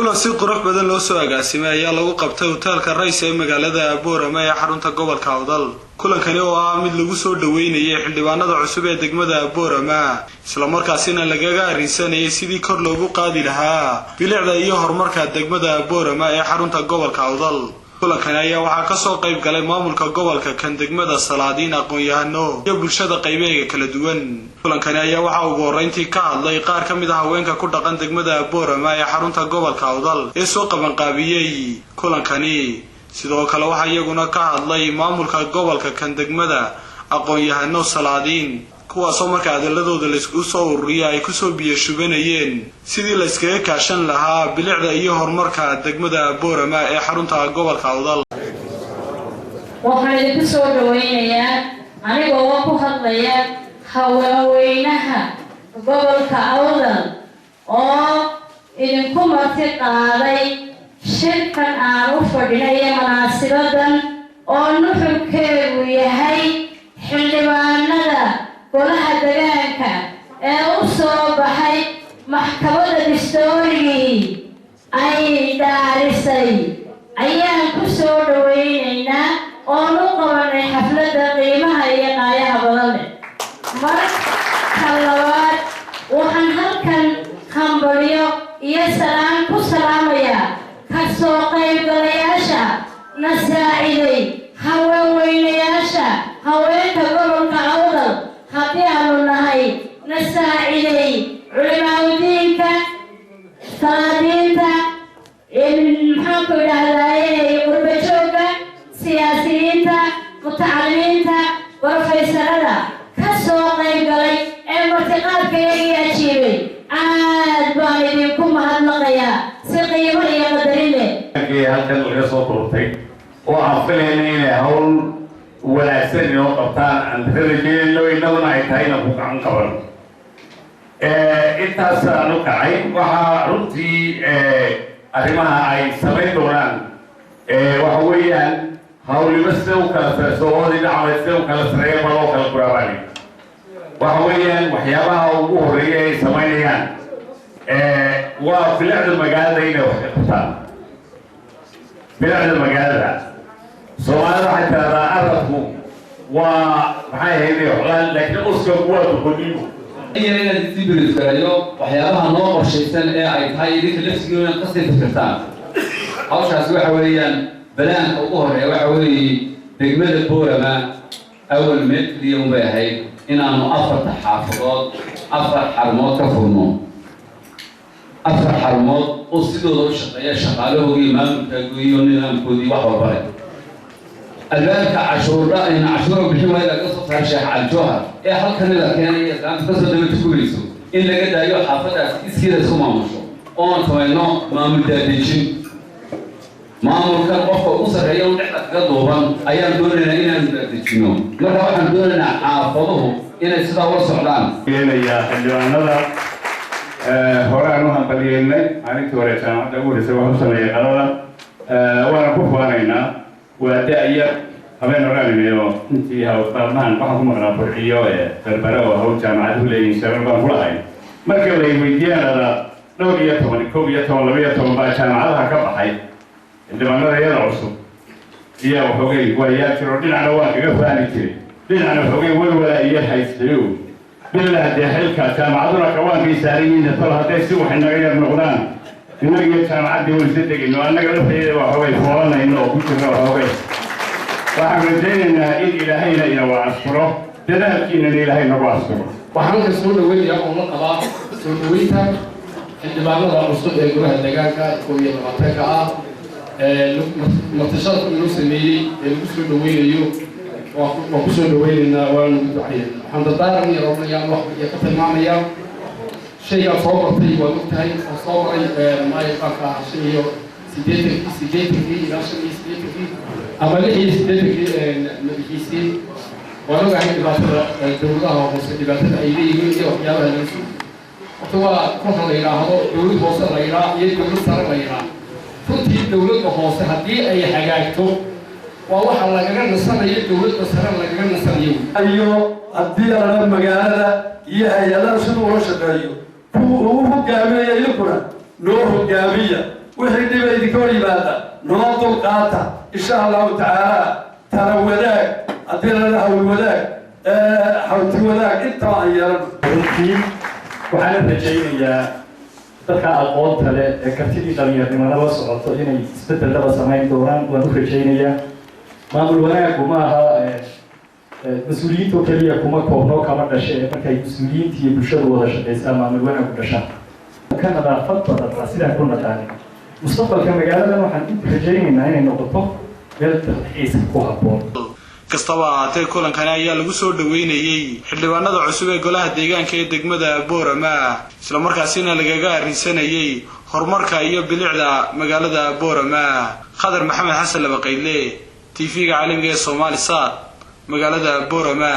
kulan si qurux badan loo soo agaasimay ayaa lagu qabtay hotelka Rays ee magaalada Boorama ee xarunta gobolka Awdal. Kulankani oo ah mid lagu soo dhaweynayay xildhibaanada cusub ee degmada Boorama, isla markaasina lagaga arinsanayay sidii kor loogu qaadi lahaa bilicda iyo horumarka degmada Boorama ee xarunta gobolka Awdal. kulankani ayaa waxaa ka soo qayb galay maamulka gobolka kan degmada Salaadiin, aqoon-yahano iyo bulshada qaybaha kala duwan. kulankani ayaa waxaa ugu horeyntii ka hadlay qaar ka mid ah haweenka ku dhaqan degmada Boorama ee xarunta gobolka Awdal ee soo qaban qaabiyay kulankani. sidoo kale waxa iyaguna ka hadlay maamulka gobolka kan degmada aqoon-yahano Salaadiin, kuwaasoo markaa adaladooda la isku soo ururiyay ay ku soo biyo shubanayeen sidii la iskaga kaashan lahaa bilicda iyo horumarka degmada Boorama ee xarunta gobolka Awdal. waxaan ku soo dhaweynayaa anigoo ku hadlaya haweenweynaha gobolka Awdal oo idinku marti qaaday shirkan aan u fadhinay munaasabaddan oo nuxurkeedu yahay xildhibaanada golaha deegaanka ee u soo baxay maxkamadda dastuuriga ay dhaarisay ayaan ku soo dhaweynaynaa oo u qabanay xafladda qiimaha iyo qaayaha badan leh. marka labaad waxaan halkan hambalyo iyo salaam ku salaamayaa ka soo qaybgalayaasha na saaciday haweenweynayaasha haweenka gobolka Awdal haddii aanu nahay na saaciday culimaadudiinka salaadiinta maxaan ku idhahdaaye qurbajooga siyaasiyiinta mutacalimiinta barofeysarada ka soo qayb galay ee martiqaadkayagii ajiibay aad baan idinku mahadnaqayaa si qiimo iyo qadarin leh. halkan laga soo durtay oo aan filayna inay hawl wanaagsan inoo qabtaan aan rajaynayo innaguna ay tahay inaan ku gacan qaban. intaas aan u kacay waxaa runtii arrimaha ay samayn doonaan waxa weeyaan hawliba sida u kala sarsoodii dhacmay sida u kala sareeya ma loo kala guraabani. waxa weeyaan waxyaabaha ugu horreeya ay samaynayaan waa bilicda magaalada inay wax ka qabtaan. bilicda magaalada soomaalida waxay tiraahdaa arabku waa maxay ahayd xolaan laakiin uska waa duqodiibo inaad isii bilisgarayo waxyaabaha noo qorshaysan ee ay tahay idinka lafsigiina ka sii fikirtaan. hawshaas waxa weeyaan balaanka ugu horeeya waxa weeye degmada Boorama awal meedkii unbay ahayd inaanu 4 xaafadood 4 xarumood ka furno. 4 xarumood oo sidooda u shaqeeya shaqaalahoodii maamulkooda iyo nidaamkoodii wax walba leh. albaabka cashuura in cashuura bixin wayda ka soo saar Sheekh Al-Jawhar ee halkan la keenay islaamka ka soo dawlad ku weyso in laga daayo xaafadaas iskiida soo maamusho oo samayno maamul daadejin. maamulka qofka u sareeyo oo dhexda ka duuban ayaan doonaynaa inaan daadejino. marka waxaan doonaynaa xaafaduhu inay sida u socdaan. keenaya xildhibaanada horaan u hambalyeynay maalintii hore jaamacadda ugu horeysay waxu sameeyay qalada waana ku faanaynaa waa da'ya habeen horaanimeeyo intii hawlqalmahan waxaan ku maqnaa furxiyo berbera oo hawl jaamacad u leeyihin shabeer baan ku lahayn. marka lay weydiiyaan dhowr iyo toban 12 baa jaamacadaha ka baxay xildhibaanada iyada cusub iyo waxoogay waayaa jiro dhinacna waa kaga faani jiray dhinacna waxoogay walwala iyo haystayo bilaa dee xilka jaamacaduna kawaankay saaran yihiin tol hadday si waxay naga yar noqdaan innaga iyo jaamacaddii waysa tegayno annaga lafteeda waxoogay foolanayno oo ku jirno waxoogay waxaan rajaynaynaa in ilaahayna inagu asturo dadaalkiinana ilaahay nagu asturo. waxaan ka soo dhaweynayaa oo la qabaa soo dhaweynta xildhibaanada cusub ee golaha deegaanka 12 ah martashada inuu sameeyey ee lagu soo dhaweynayo waan ku soo dhaweynaynaa waan ugu ducaynaa. waxaan dadaaran iyo rabnayaan wax ka tilmaamaya shayga soo bartay waa ogtahay oo soo maray maayqaanka iyo 80 ilaa 80 ama 80 madaxiisii waan ogahay dhibaatada dowladaha hoose dhibaatada ay leeyihiin iyo waxyaabaha laga soo horta waa kolka la yidhaahdo dowlad hoose la yidhaah iyo dowlad sare la yidhaah. runtii dowladda hoose haddii ay hagaagto waa waxa lagaga nasanayo dowladda sare lagaga nasanayo iyo haddii la magaalada iyo hay'adaha sidoo loo shaqeeyo kuwa ugu hogaaminaya iyaguna noo hogaamiya wixii dhib idinka hor yimaada noo dulqaata insha allahu tacaala tala wadaag haddii la hawl wadaag hawti wadaag intaba aan yeelano runtii waxaan rajaynayaa dadka aqoonta leh ee kartidii dhalinyarnimada la socoto inay isbedelada samayn doonaan waan u rajaynayaa maamul wanaagu ma aha mas-uuliyiinta oo keliya kuma koobno kama dhashe markay mas-uuliyiinta iyo bulshadu wada shaqaysaa maamul wanaagu dhashaan ka nadaafad badan sidaan ku naqaanin mustaqbalka magaaladan waxaan u rajaynaynaa inay noqoto meel dalxiis ku habboon kastaba ahaatee kulankani ayaa lagu soo dhaweynayay xildhibaanada cusub ee golaha deegaanka ee degmada Boorama isla markaasina lagaga arrinsanayay horumarka iyo bilicda magaalada Boorama Khadar Maxamed Xasan Labaqayle TV-ga caalamiga ee Soomaaliya magaalada Boorama.